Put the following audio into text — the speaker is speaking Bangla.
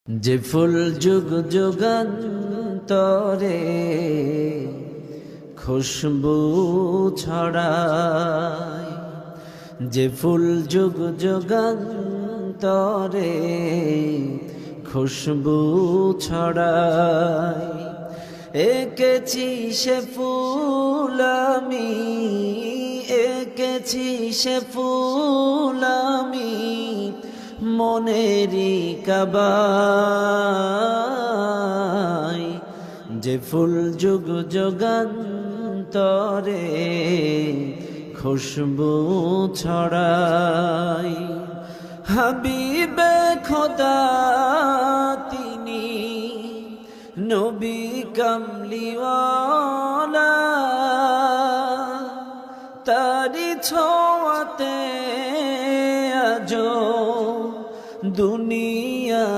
যে ফুল যুগ যুগান্তরে খুশবু ছড়ায়, যে ফুল যুগ যুগান্তরে খুশবু ছড়ায়, এঁকেছি সে ফুল আমি, এঁকেছি সে ফুল আমি মনেরি কাবায়। যে ফুল যুগ যুগান্তরে খুশবু ছড়ায়, হাবিবে খোদা তিনি নবী কামলিওয়ালা, তারি ছোঁয়াতে আজো দুনিয়া